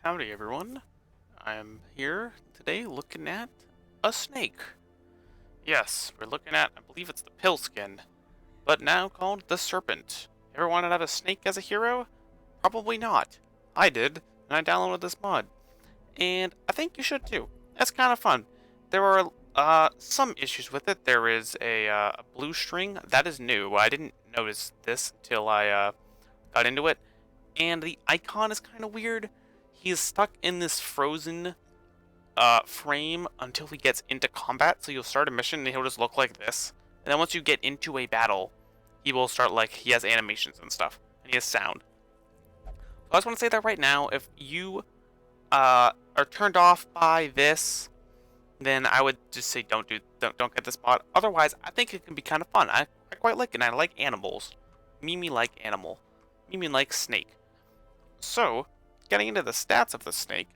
Howdy everyone, I'm here today looking at a snake. Yes, we're looking at, I believe it's the pill skin, but now called the Serpent. Ever wanted to have a snake as a hero? Probably not. I did, and I downloaded this mod. And I think you should too. It's kind of fun. There are some issues with it. There is a blue string, that is new. I didn't notice this until I got into it. And the icon is kind of weird. He is stuck in this frozen frame until he gets into combat. So you'll start a mission and he'll just look like this. And then once you get into a battle, he will start like, he has animations and stuff. And he has sound. So I just want to say that right now, if you are turned off by this, then I would just say don't get this mod. Otherwise, I think it can be kind of fun. I quite like it, and I like animals. Mimi like animal. Mimi like snake. So, getting into the stats of the snake,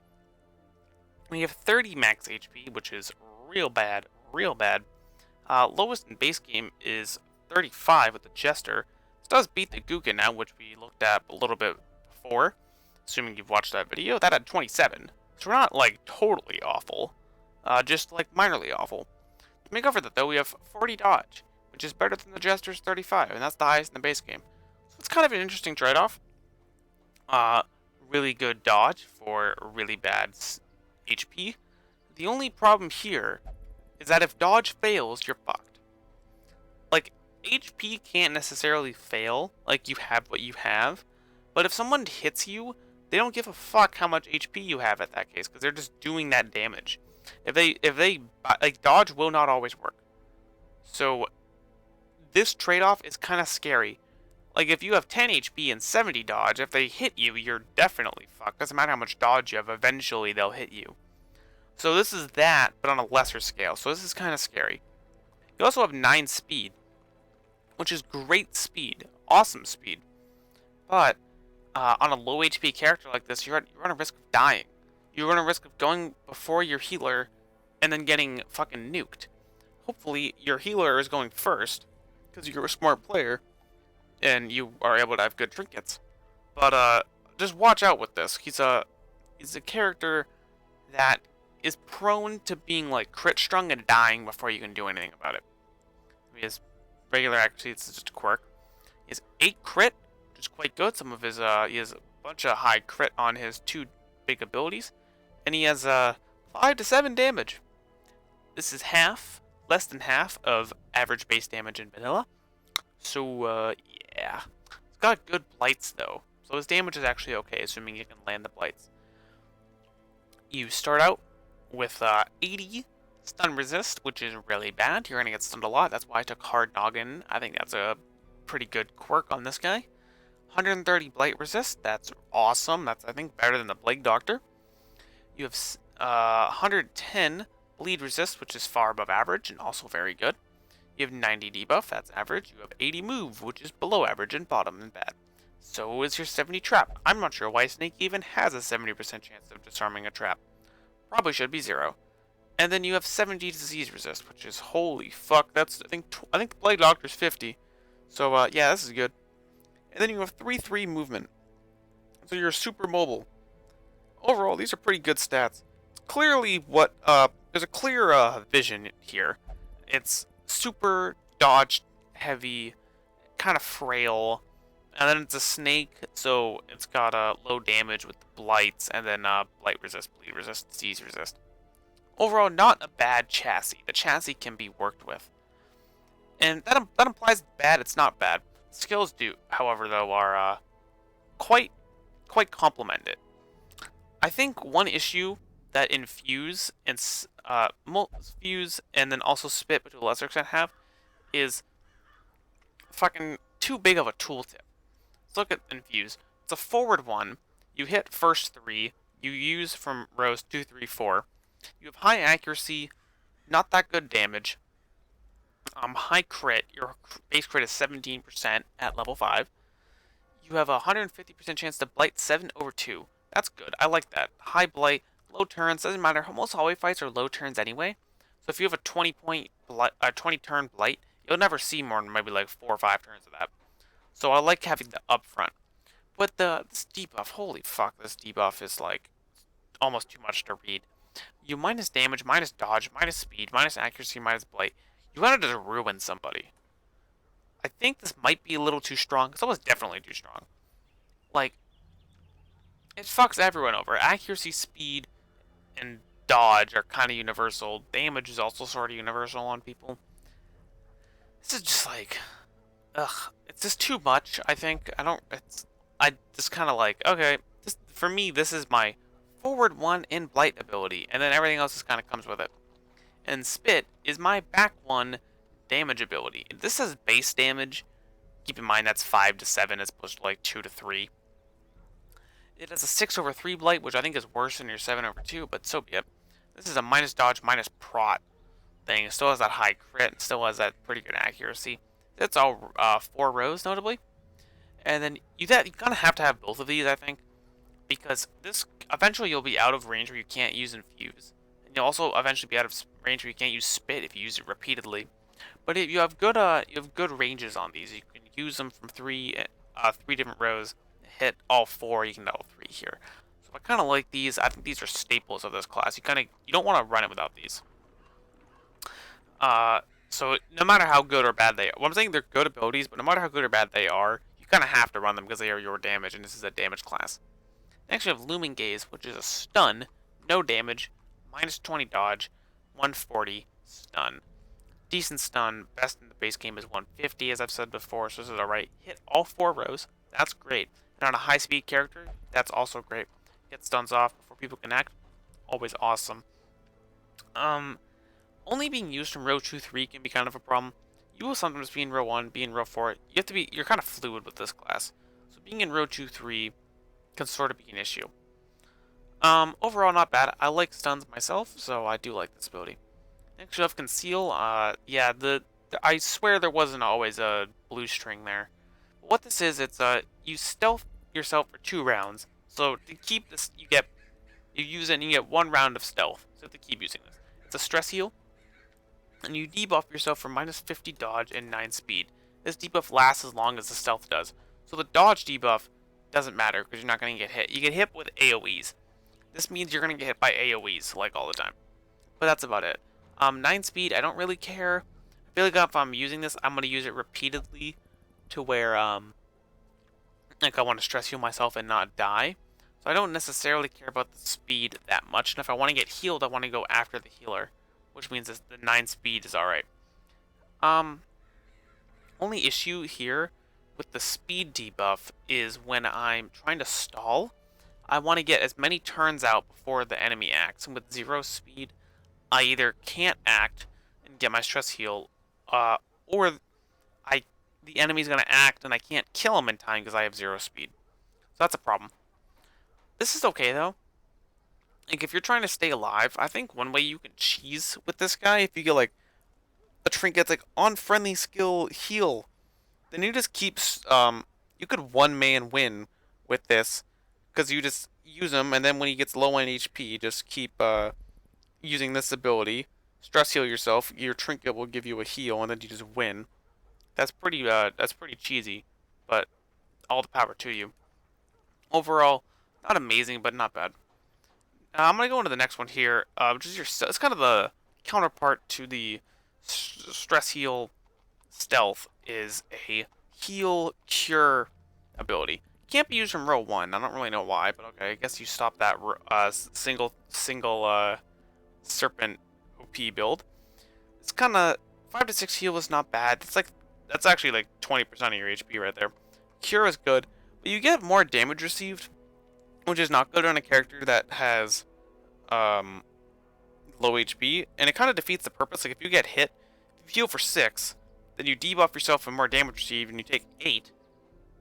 we have 30 max HP, which is real bad, real bad. Lowest in base game is 35 with the Jester. This does beat the Guggen now, which we looked at a little bit before, assuming you've watched that video. That had 27, so we're not like totally awful, just like minorly awful. To make up for that though, we have 40 dodge, which is better than the Jester's 35, and that's the highest in the base game. So it's kind of an interesting trade-off. Really good dodge for really bad HP. The only problem here is that if dodge fails, you're fucked. Like, HP can't necessarily fail, like you have what you have, but if someone hits you, they don't give a fuck how much HP you have at that case, because they're just doing that damage. If they, like, dodge will not always work. So, this trade-off is kind of scary. Like, if you have 10 HP and 70 dodge, if they hit you, you're definitely fucked. Doesn't matter how much dodge you have, eventually they'll hit you. So this is that, but on a lesser scale. So this is kind of scary. You also have 9 speed, which is great speed. Awesome speed. But, on a low HP character like this, you run a risk of dying. You run a risk of going before your healer, and then getting fucking nuked. Hopefully, your healer is going first, because you're a smart player, and you are able to have good trinkets. But just watch out with this. He's a character that is prone to being like crit strung and dying before you can do anything about it. He has regular accuracy, it's just a quirk. He has 8 crit, which is quite good. Some of his he has a bunch of high crit on his 2 big abilities, and he has 5 to 7 damage. This is less than half of average base damage in vanilla. So yeah, it's got good blights though, so his damage is actually okay, assuming you can land the blights. You start out with 80 stun resist, which is really bad. You're gonna get stunned a lot. That's why I took hard noggin. I think that's a pretty good quirk on this guy. 130 blight resist. That's awesome. That's, I think, better than the plague doctor. You have 110 bleed resist, which is far above average and also very good. You have 90 debuff, that's average. You have 80 move, which is below average and bottom and bad. So is your 70 trap. I'm not sure why Snake even has a 70% chance of disarming a trap. Probably should be 0. And then you have 70 disease resist, which is holy fuck. That's I think the Plague Doctor's 50. So yeah, this is good. And then you have 3/3 movement. So you're super mobile. Overall, these are pretty good stats. Clearly what there's a clear vision here. It's super dodge heavy, kind of frail, and then it's a snake, so it's got low damage with the blights, and then blight resist, bleed resist, disease resist. Overall, not a bad chassis. The chassis can be worked with, and that implies bad. It's not bad. Skills do, however, though, are quite complemented. I think one issue that Infuse and Fuse and then also Spit, but to a lesser extent have, is fucking too big of a tooltip. Let's look at Infuse. It's a forward one. You hit first 3. You use from rows 2, 3, 4. You have high accuracy, not that good damage. High crit. Your base crit is 17% at level 5. You have a 150% chance to blight 7/2. That's good. I like that. High blight. Low turns, doesn't matter. Most hallway fights are low turns anyway. So if you have a 20 turn blight, you'll never see more than maybe like 4 or 5 turns of that. So I like having the upfront. But this debuff, holy fuck, this debuff is like almost too much to read. You minus damage, minus dodge, minus speed, minus accuracy, minus blight. You wanted to ruin somebody. I think this might be a little too strong. It's almost definitely too strong. Like, it fucks everyone over. Accuracy, speed, and dodge are kind of universal. Damage is also sort of universal on people. This is just like, ugh. It's just too much, I think. I just kind of like, okay, for me, this is my forward 1 in blight ability, and then everything else just kind of comes with it. And spit is my back 1 damage ability. This has base damage. Keep in mind that's 5 to 7 as opposed to like 2 to 3. It has a 6/3 blight, which I think is worse than your 7/2, but so be it. This is a minus dodge, minus prot thing. It still has that high crit, and still has that pretty good accuracy. It's all 4 rows, notably. And then you kind of have to have both of these, I think, because this eventually you'll be out of range where you can't use Infuse. And you'll also eventually be out of range where you can't use Spit if you use it repeatedly. But if you have good ranges on these. You can use them from three different rows. Hit all 4, you can hit all 3 here. So I kind of like these. I think these are staples of this class. You don't want to run it without these. So no matter how good or bad they are, well, I'm saying they're good abilities, but no matter how good or bad they are, you kind of have to run them because they are your damage, and this is a damage class. Next we have Looming Gaze, which is a stun, no damage, minus 20 dodge, 140 stun. Decent stun, best in the base game is 150, as I've said before, so this is alright. Hit all 4 rows, that's great. And on a high speed character, that's also great. Get stuns off before people can act, always awesome. Only being used from row 2-3 can be kind of a problem. You will sometimes be in row 1, be in row 4. You're kind of fluid with this class. So being in row 2-3 can sort of be an issue. Overall, not bad. I like stuns myself, so I do like this ability. Next, you have Conceal. Yeah, I swear there wasn't always a blue string there. But what this is, it's you stealth yourself for 2 rounds. So to keep this, you use it and you get 1 round of stealth. So you have to keep using this. It's a stress heal. And you debuff yourself for minus 50 dodge and 9 speed. This debuff lasts as long as the stealth does. So the dodge debuff doesn't matter because you're not going to get hit. You get hit with AoEs. This means you're going to get hit by AoEs like all the time. But that's about it. 9 speed, I don't really care. I feel like if I'm using this, I'm going to use it repeatedly to where like I want to stress heal myself and not die. So I don't necessarily care about the speed that much. And if I want to get healed, I want to go after the healer, which means the 9 speed is alright. Only issue here with the speed debuff is when I'm trying to stall, I want to get as many turns out before the enemy acts. And with 0 speed, I either can't act and get my stress heal, or the enemy's going to act and I can't kill him in time because I have 0 speed. So that's a problem. This is okay though. Like, if you're trying to stay alive, I think one way you can cheese with this guy, if you get, like, a trinket, like, on friendly skill heal, then you just keep, you could one-man win with this, because you just use him, and then when he gets low on HP, just keep, using this ability, stress heal yourself, your trinket will give you a heal, and then you just win. That's pretty cheesy, but all the power to you. Overall, not amazing, but not bad. I'm going to go into the next one here, which is it's kind of the counterpart to the stress heal stealth, is a heal cure ability. Can't be used from row 1, I don't really know why, but okay, I guess you stop that single Serpent OP build. It's kind of, 5 to 6 heal is not bad, that's actually like 20% of your HP right there. Cure is good, but you get more damage received, which is not good on a character that has low HP, and it kind of defeats the purpose. Like, if you get hit, if you heal for 6, then you debuff yourself for more damage received, and you take 8,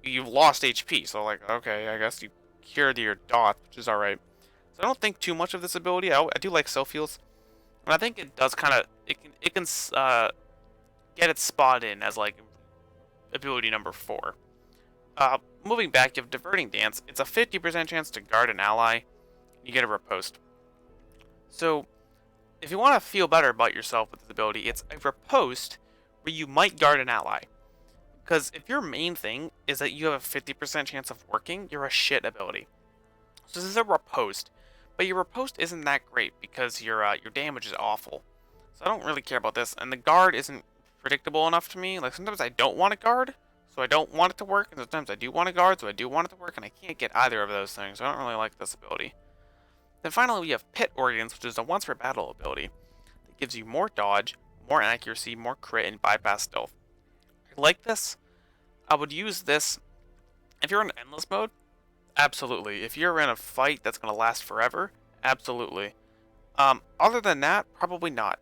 you've lost HP. So, like, okay, I guess you cured your dot, which is alright. So I don't think too much of this ability. I do like self heals, and I think it does kind of, it can get its spot in as, like, ability number 4. Moving back, you have Diverting Dance. It's a 50% chance to guard an ally. You get a riposte. So, if you want to feel better about yourself with this ability, it's a riposte where you might guard an ally. Because if your main thing is that you have a 50% chance of working, you're a shit ability. So this is a riposte. but your riposte isn't that great because your damage is awful. So I don't really care about this, and the guard isn't predictable enough to me. Like sometimes I don't want a guard, so I don't want it to work, and sometimes I do want a guard, so I do want it to work, and I can't get either of those things. So I don't really like this ability. Then finally we have Pit Ordnance, which is a once per battle ability that gives you more dodge, more accuracy, more crit, and bypass stealth. I like this. I would use this if you're in endless mode. Absolutely. If you're in a fight that's gonna last forever, absolutely. Other than that, probably not.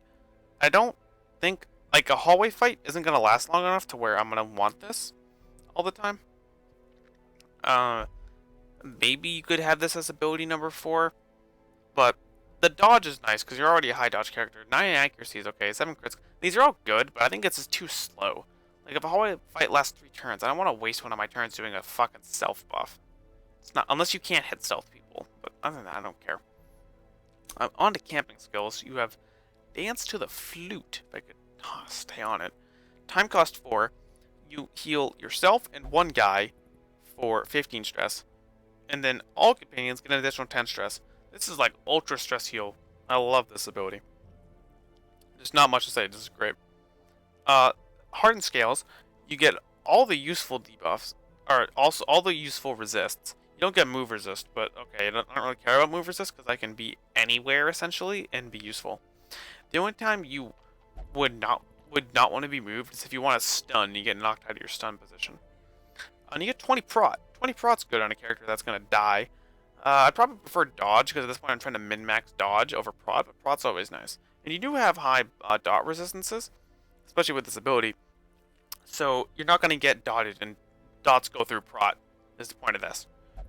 I don't think like a hallway fight isn't gonna last long enough to where I'm gonna want this all the time. Uh, Maybe you could have this as ability number 4, but the dodge is nice because you're already a high dodge character. 9 accuracy is okay. 7 crits. These are all good, but I think it's just too slow. Like if a hallway fight lasts 3 turns, I don't want to waste one of my turns doing a fucking stealth buff. It's not unless you can't hit stealth people, but other than that, I don't care. On to camping skills. You have Dance to the Flute. If I could stay on it. Time cost 4. You heal yourself and one guy for 15 stress, and then all companions get an additional 10 stress. This is like ultra stress heal. I love this ability. There's not much to say. This is great. Hardened Scales. You get all the useful debuffs, or also all the useful resists. You don't get move resist, but okay, I don't really care about move resist because I can be anywhere essentially and be useful. The only time you would not want to be moved is if you want to stun and you get knocked out of your stun position. And you get 20 prot. 20 prot's good on a character that's gonna die. I'd probably prefer dodge because at this point I'm trying to min-max dodge over prot, but prot's always nice. And you do have high dot resistances, especially with this ability. So you're not gonna get dotted, and dots go through prot. Is the point of this.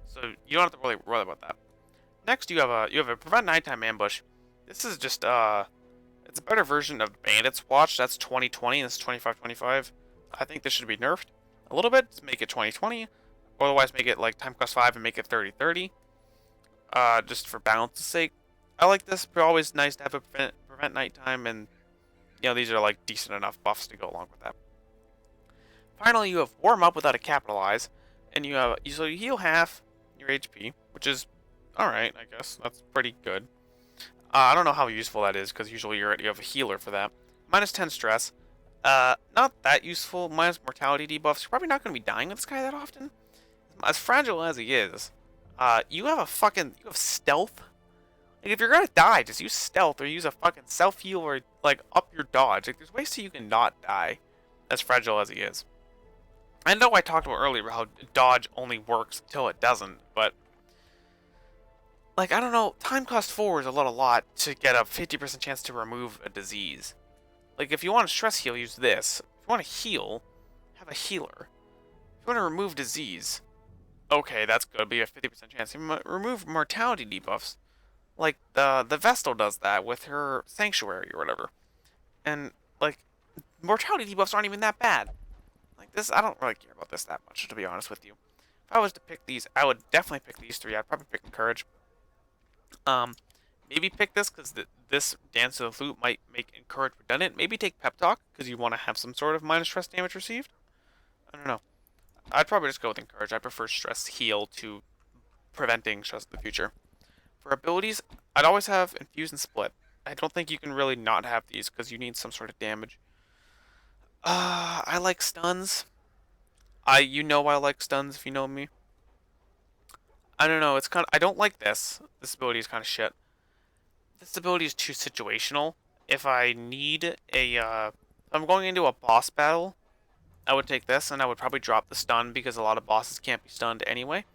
So you don't have to really worry about that. Next, you have a prevent nighttime ambush. This is just it's a better version of Bandit's Watch. That's 2020. This is 2525. I think this should be nerfed a little bit to make it 2020. Otherwise, make it like time cost 5 and make it 3030. Just for balance's sake. I like this, but always nice to have a prevent nighttime, and you know these are like decent enough buffs to go along with that. Finally, you have Warm Up without a capitalize, and you heal half your HP, which is alright, I guess. That's pretty good. I don't know how useful that is, because usually you have a healer for that. Minus 10 stress. Not that useful. Minus mortality debuffs. You're probably not going to be dying with this guy that often. As fragile as he is, you have stealth. Like, if you're going to die, just use stealth, or use a fucking self-heal, or, like, up your dodge. Like, there's ways so you can not die, as fragile as he is. I know I talked about earlier how dodge only works until it doesn't, but like, I don't know, time cost 4 is a lot to get a 50% chance to remove a disease. Like, if you want to stress heal, use this. If you want to heal, have a healer. If you want to remove disease, okay, that's good, but you have 50% chance. You remove mortality debuffs. Like, the Vestal does that with her Sanctuary or whatever. And, like, mortality debuffs aren't even that bad. Like, this, I don't really care about this that much, to be honest with you. If I was to pick these, I would definitely pick these 3. I'd probably pick Encourage. Maybe pick this because this Dance to the Flute might make Encourage redundant. Maybe take Pep Talk because you want to have some sort of minus stress damage received. I don't know. I'd probably just go with Encourage. I prefer Stress Heal to preventing stress in the future. For abilities, I'd always have Infuse and Split. I don't think you can really not have these because you need some sort of damage. I like stuns. You know I like stuns if you know me. I don't know, it's kind of, I don't like this. This ability is kind of shit. This ability is too situational. If I need if I'm going into a boss battle, I would take this, and I would probably drop the stun because a lot of bosses can't be stunned anyway.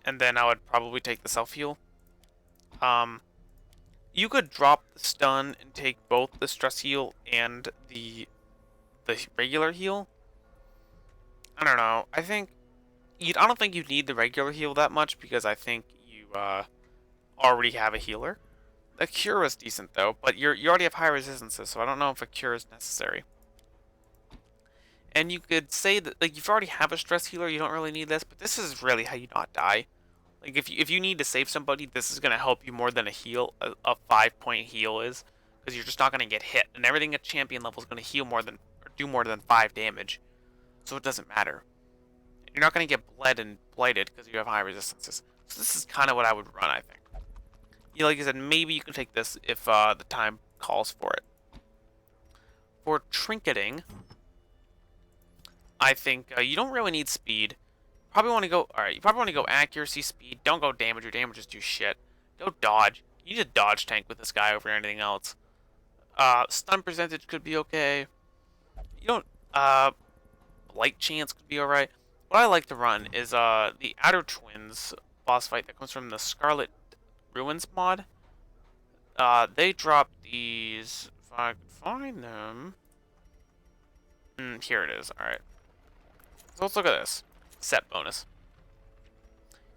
And then I would probably take the self-heal. You could drop the stun and take both the stress heal and the regular heal. I don't know. I don't think you need the regular heal that much because I think you already have a healer. A cure is decent though, but you already have high resistances, so I don't know if a cure is necessary. And you could say that like if you already have a stress healer, you don't really need this, but this is really how you not die. Like if you need to save somebody, this is gonna help you more than a heal, a 5-point heal is, because you're just not gonna get hit, and everything at champion level is gonna heal more than or do more than 5 damage, so it doesn't matter. You're not gonna get bled and blighted because you have high resistances. So this is kind of what I would run, I think. like I said, maybe you can take this if the time calls for it. For trinketing, I think you don't really need speed. Probably want to go. All right, you probably want to go accuracy, speed. Don't go damage. Your damage is too shit. Go dodge. You need a dodge tank with this guy over anything else. Stun percentage could be okay. You don't. Light chance could be alright. What I like to run is the Outer Twins boss fight that comes from the Scarlet Ruins mod. They drop these. If I can find them. Here it is. Alright. So let's look at this. Set bonus.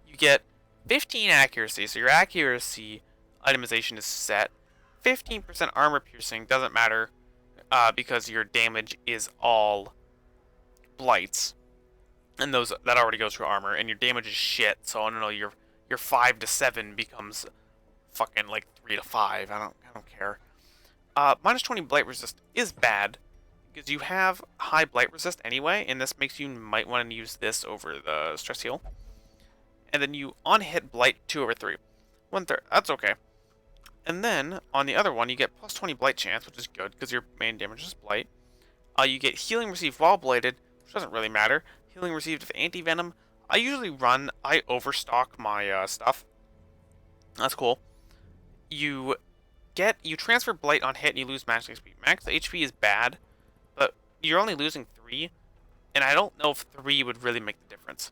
You get 15 accuracy, so your accuracy itemization is set. 15% armor piercing doesn't matter because your damage is all blights, and those that already goes through armor, and your damage is shit. So I don't know, your 5 to 7 becomes fucking like 3 to 5. I don't care. Minus 20 blight resist is bad because you have high blight resist anyway, and this makes you might want to use this over the stress heal. And then you on hit blight 2/3, 1/3. That's okay. And then on the other one, you get plus 20 blight chance, which is good because your main damage is blight. You get healing received while blighted, which doesn't really matter. Healing received with anti-venom. I overstock my stuff. That's cool. You transfer blight on hit and you lose max HP. Max HP is bad, but you're only losing 3, and I don't know if 3 would really make the difference.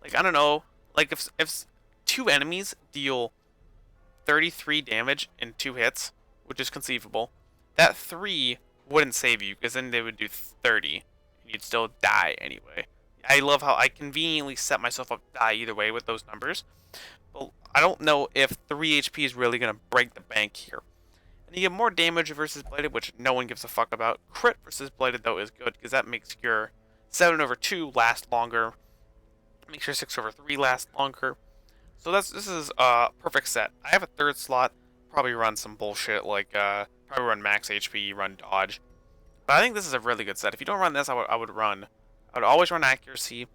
Like, I don't know. Like, if 2 enemies deal 33 damage in 2 hits, which is conceivable, that 3 wouldn't save you, because then they would do 30, and you'd still die anyway. I love how I conveniently set myself up to die either way with those numbers, but I don't know if 3 HP is really going to break the bank here. And you get more damage versus Blighted, which no one gives a fuck about. Crit versus Blighted, though, is good, because that makes your 7/2 last longer, makes your 6/3 last longer. So this is a perfect set. I have a 3rd slot, probably run some bullshit like probably run max HP, run dodge. But I think this is a really good set. If you don't run this, I would always run accuracy.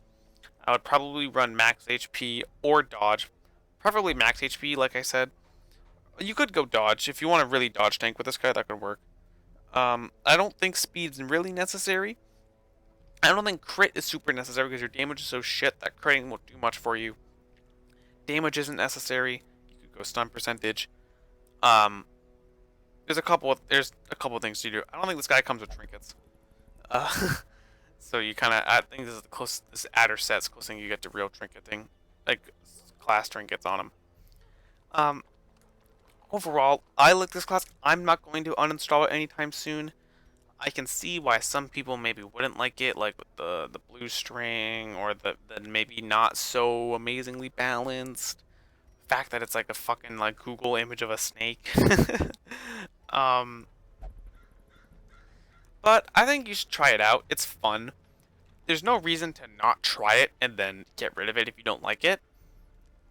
I would probably run max HP or dodge. Preferably max HP, like I said. You could go dodge. If you want to really dodge tank with this guy, that could work. I don't think speed's really necessary. I don't think crit is super necessary because your damage is so shit that critting won't do much for you. Damage isn't necessary. You could go stun percentage. There's a couple of things to do. I don't think this guy comes with trinkets. So you kind of, I think this is the closest, this adder set's the closest thing you get to real trinketing, like class trinkets on him. Overall, I like this class. I'm not going to uninstall it anytime soon. I can see why some people maybe wouldn't like it, like with the blue string, or the maybe not so amazingly balanced fact that it's like a fucking like Google image of a snake. But I think you should try it out. It's fun. There's no reason to not try it and then get rid of it if you don't like it.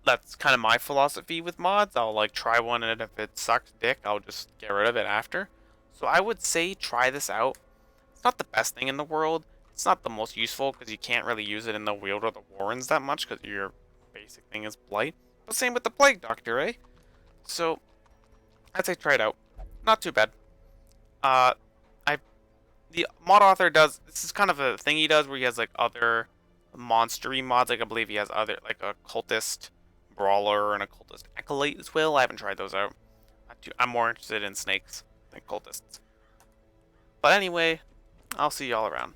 That's kind of my philosophy with mods. I'll like try one, and if it sucks dick, I'll just get rid of it after. So I would say try this out. It's not the best thing in the world. It's not the most useful because you can't really use it in the Wield or the Warrens that much because your basic thing is Blight. But same with the Plague Doctor, eh? So I'd say try it out. Not too bad. The mod author does, this is kind of a thing he does where he has like other monstery mods. Like I believe he has other, like a cultist brawler and a cultist acolyte as well. I haven't tried those out. I'm more interested in snakes than cultists. But anyway, I'll see y'all around.